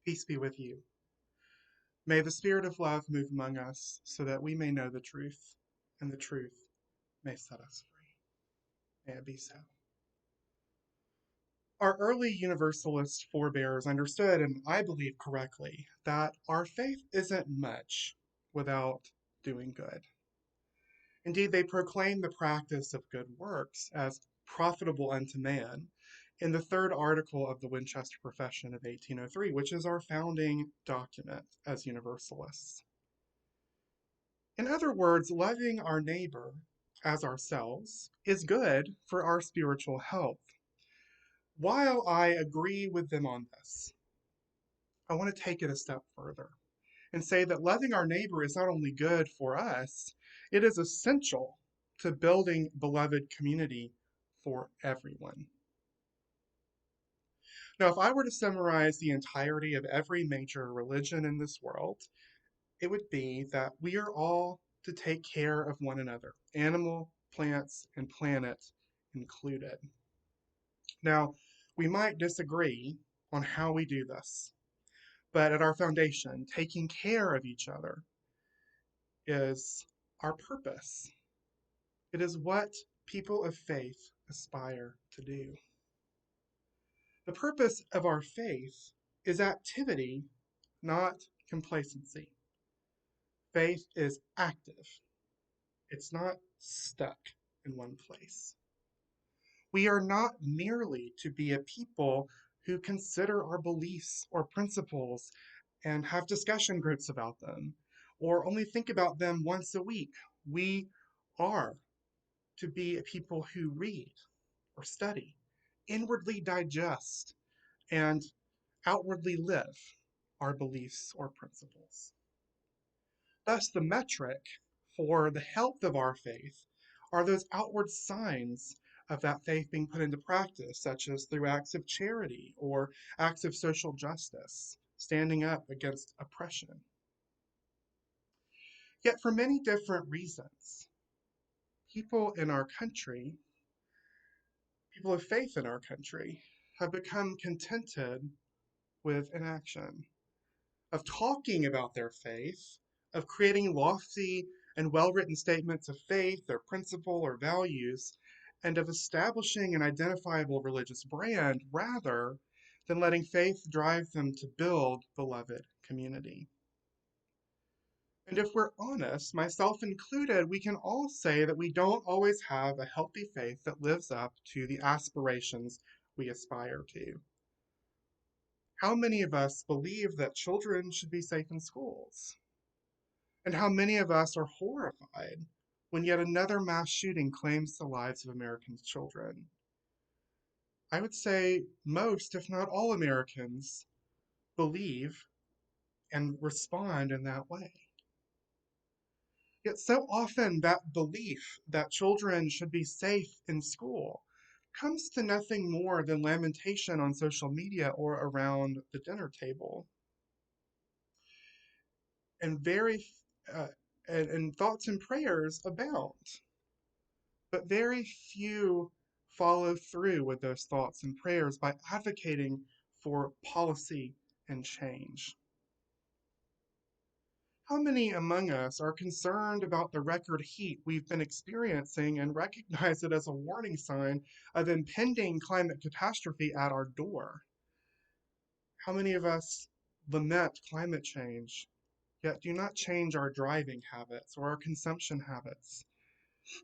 Peace be with you. May the Spirit of love move among us so that we may know the truth, and the truth may set us free. May it be so. Our early Universalist forebears understood, and I believe correctly, that our faith isn't much without doing good. Indeed, they proclaim the practice of good works as profitable unto man in the third article of the Winchester Profession of 1803, which is our founding document as Universalists. In other words, loving our neighbor as ourselves is good for our spiritual health. While I agree with them on this, I want to take it a step further and say that loving our neighbor is not only good for us, it is essential to building beloved community for everyone. Now, if I were to summarize the entirety of every major religion in this world, it would be that we are all to take care of one another, animal, plants, and planet included. Now, we might disagree on how we do this, but at our foundation, taking care of each other is our purpose. It is what people of faith aspire to do. The purpose of our faith is activity, not complacency. Faith is active. It's not stuck in one place. We are not merely to be a people who consider our beliefs or principles and have discussion groups about them, or only think about them once a week. We are to be a people who read or study, inwardly digest, and outwardly live our beliefs or principles. Thus, the metric for the health of our faith are those outward signs of that faith being put into practice, such as through acts of charity or acts of social justice, standing up against oppression. Yet, for many different reasons, people in our country, people of faith in our country, have become contented with inaction, of talking about their faith, of creating lofty and well written statements of faith or principle or values, and of establishing an identifiable religious brand rather than letting faith drive them to build beloved community. And if we're honest, myself included, we can all say that we don't always have a healthy faith that lives up to the aspirations we aspire to. How many of us believe that children should be safe in schools? And how many of us are horrified when yet another mass shooting claims the lives of American children? I would say most, if not all Americans, believe and respond in that way. Yet so often that belief that children should be safe in school comes to nothing more than lamentation on social media or around the dinner table. And uh, and thoughts and prayers abound, but very few follow through with those thoughts and prayers by advocating for policy and change. How many among us are concerned about the record heat we've been experiencing and recognize it as a warning sign of impending climate catastrophe at our door? How many of us lament climate change, yet do not change our driving habits or our consumption habits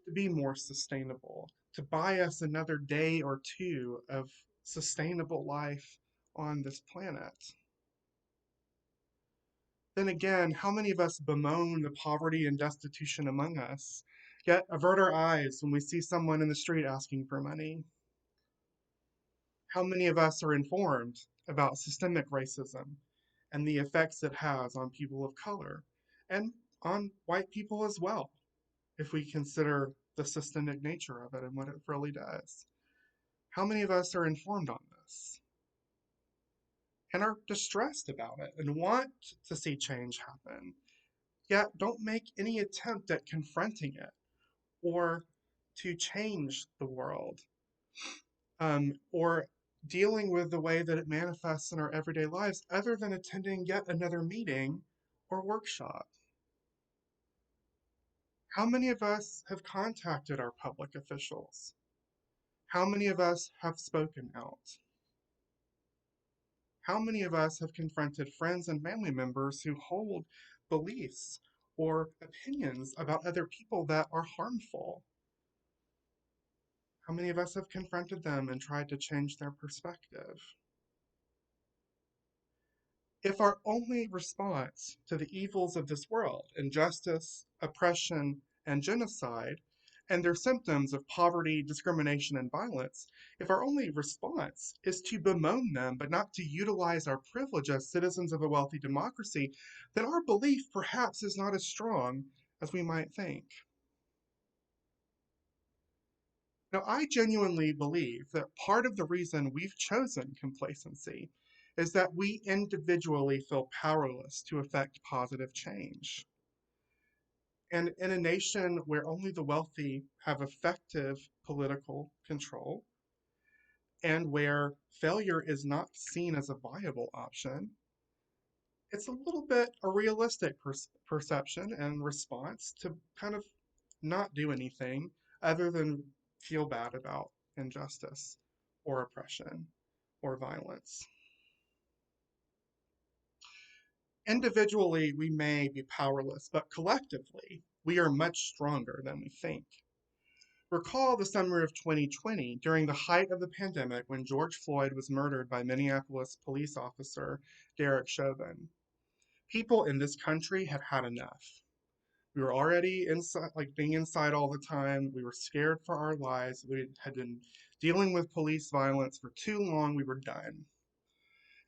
to be more sustainable, to buy us another day or two of sustainable life on this planet? Then again, how many of us bemoan the poverty and destitution among us, yet avert our eyes when we see someone in the street asking for money? How many of us are informed about systemic racism and the effects it has on people of color and on white people as well, if we consider the systemic nature of it and what it really does? How many of us are informed on this and are distressed about it and want to see change happen, yet don't make any attempt at confronting it or to change the world, or dealing with the way that it manifests in our everyday lives other than attending yet another meeting or workshop? How many of us have contacted our public officials? How many of us have spoken out? How many of us have confronted friends and family members who hold beliefs or opinions about other people that are harmful? How many of us have confronted them and tried to change their perspective? If our only response to the evils of this world, injustice, oppression, and genocide, and their symptoms of poverty, discrimination, and violence, if our only response is to bemoan them but not to utilize our privilege as citizens of a wealthy democracy, then our belief perhaps is not as strong as we might think. Now, I genuinely believe that part of the reason we've chosen complacency is that we individually feel powerless to affect positive change. And in a nation where only the wealthy have effective political control, and where failure is not seen as a viable option, it's a little bit a realistic perception and response to kind of not do anything other than feel bad about injustice or oppression or violence. Individually, we may be powerless, but collectively, we are much stronger than we think. Recall the summer of 2020, during the height of the pandemic, when George Floyd was murdered by Minneapolis police officer Derek Chauvin. People in this country had had enough. We were already inside, like being inside all the time. We were scared for our lives. We had been dealing with police violence for too long. We were done.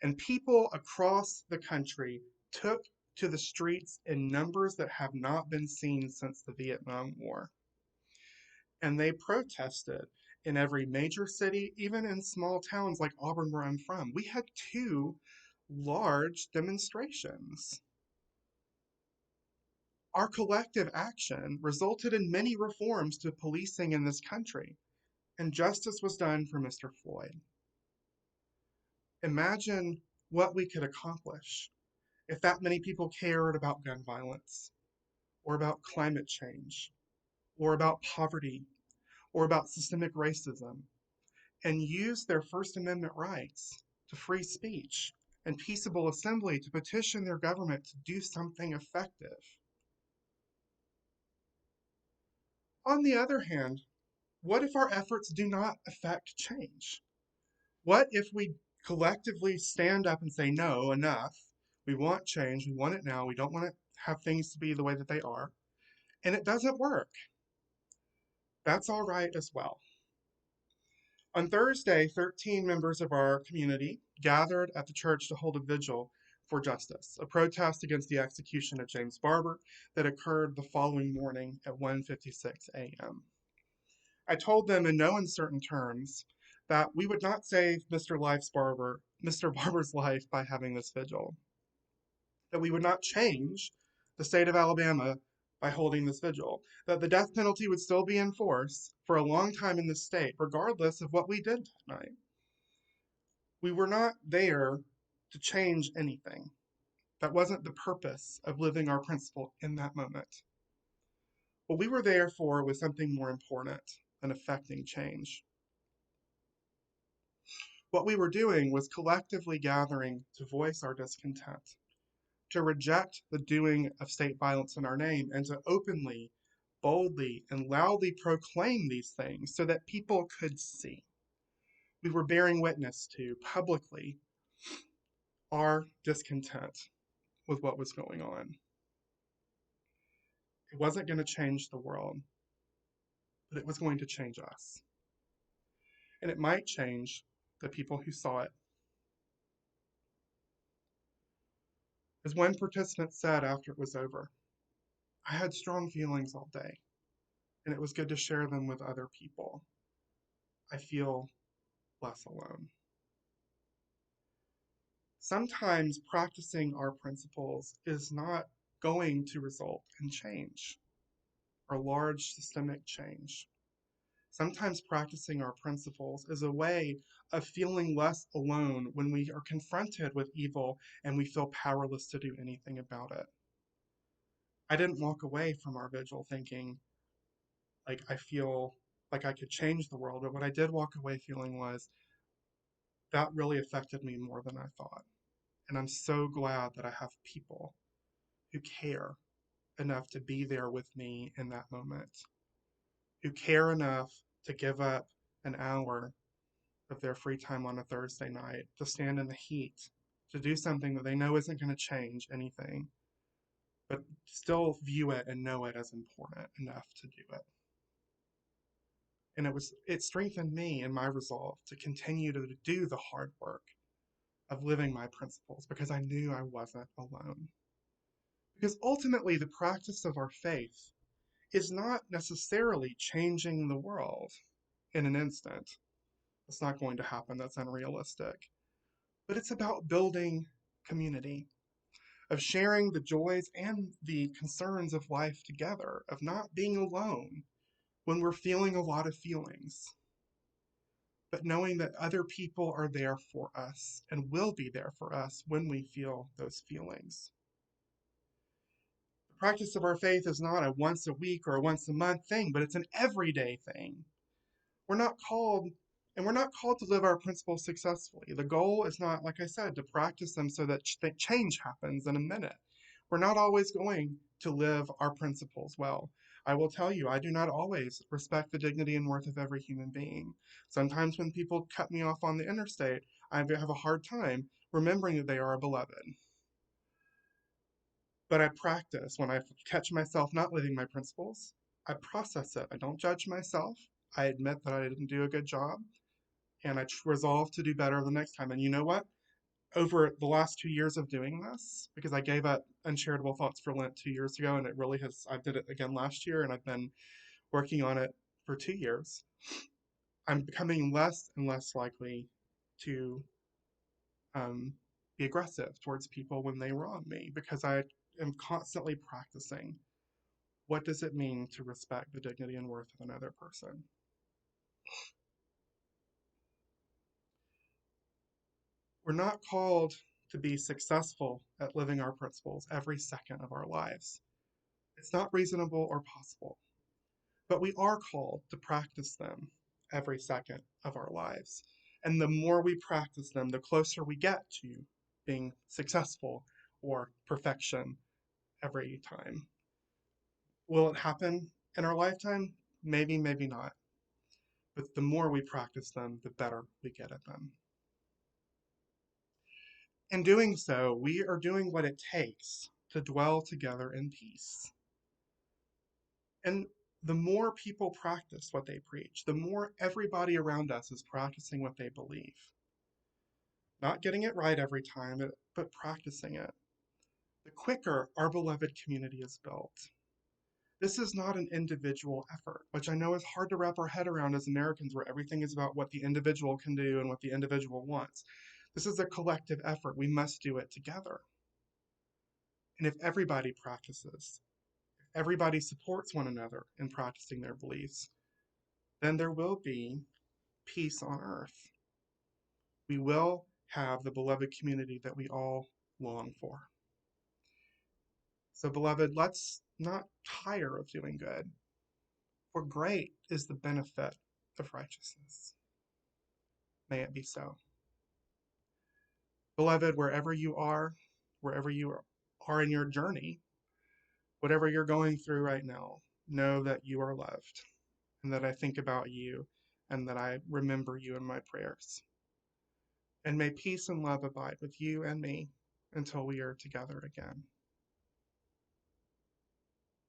And people across the country took to the streets in numbers that have not been seen since the Vietnam War. And they protested in every major city, even in small towns like Auburn, where I'm from. We had two large demonstrations. Our collective action resulted in many reforms to policing in this country, and justice was done for Mr. Floyd. Imagine what we could accomplish if that many people cared about gun violence, or about climate change, or about poverty, or about systemic racism, and used their First Amendment rights to free speech and peaceable assembly to petition their government to do something effective. On the other hand, what if our efforts do not affect change? What if we collectively stand up and say, no, enough? We want change. We want it now. We don't want to have things to be the way that they are. And it doesn't work. That's all right as well. On Thursday, 13 members of our community gathered at the church to hold a vigil for justice, a protest against the execution of James Barber that occurred the following morning at 1:56 a.m. I told them in no uncertain terms that we would not save Mr. Barber's life by having this vigil, that we would not change the state of Alabama by holding this vigil, that the death penalty would still be in force for a long time in this state, regardless of what we did that night. We were not there to change anything. That wasn't the purpose of living our principle in that moment. What we were there for was something more important than affecting change. What we were doing was collectively gathering to voice our discontent, to reject the doing of state violence in our name, and to openly, boldly, and loudly proclaim these things so that people could see. We were bearing witness to, publicly, our discontent with what was going on. It wasn't going to change the world, but it was going to change us. And it might change the people who saw it. As one participant said after it was over, I had strong feelings all day, and it was good to share them with other people. I feel less alone. Sometimes practicing our principles is not going to result in change or large systemic change. Sometimes practicing our principles is a way of feeling less alone when we are confronted with evil and we feel powerless to do anything about it. I didn't walk away from our vigil thinking like I feel like I could change the world, but what I did walk away feeling was that really affected me more than I thought. And I'm so glad that I have people who care enough to be there with me in that moment, who care enough to give up an hour of their free time on a Thursday night to stand in the heat, to do something that they know isn't going to change anything, but still view it and know it as important enough to do it. And it strengthened me in my resolve to continue to do the hard work of living my principles because I knew I wasn't alone. Because ultimately, the practice of our faith is not necessarily changing the world in an instant. It's not going to happen, that's unrealistic. But it's about building community, of sharing the joys and the concerns of life together, of not being alone when we're feeling a lot of feelings, but knowing that other people are there for us and will be there for us when we feel those feelings. The practice of our faith is not a once a week or a once a month thing, but it's an everyday thing. We're not called and we're not called to live our principles successfully. The goal is not, like I said, to practice them so that change happens in a minute. We're not always going to live our principles well. I will tell you, I do not always respect the dignity and worth of every human being. Sometimes when people cut me off on the interstate, I have a hard time remembering that they are a beloved. But I practice when I catch myself not living my principles. I process it. I don't judge myself. I admit that I didn't do a good job, and I resolve to do better the next time. And you know what? Over the last 2 years of doing this, because I gave up Uncharitable Thoughts for Lent 2 years ago, and it really has, I did it again last year, and I've been working on it for 2 years. I'm becoming less and less likely to um, be aggressive towards people when they wrong me because I am constantly practicing what does it mean to respect the dignity and worth of another person. We're not called to be successful at living our principles every second of our lives. It's not reasonable or possible, but we are called to practice them every second of our lives. And the more we practice them, the closer we get to being successful or perfection every time. Will it happen in our lifetime? Maybe, maybe not. But the more we practice them, the better we get at them. In doing so, we are doing what it takes to dwell together in peace. And the more people practice what they preach, the more everybody around us is practicing what they believe. Not getting it right every time, but practicing it. The quicker our beloved community is built. This is not an individual effort, which I know is hard to wrap our head around as Americans, where everything is about what the individual can do and what the individual wants. This is a collective effort. We must do it together. And if everybody practices, everybody supports one another in practicing their beliefs, then there will be peace on earth. We will have the beloved community that we all long for. So, beloved, let's not tire of doing good, for great is the benefit of righteousness. May it be so. Beloved, wherever you are in your journey, whatever you're going through right now, know that you are loved and that I think about you and that I remember you in my prayers. And may peace and love abide with you and me until we are together again.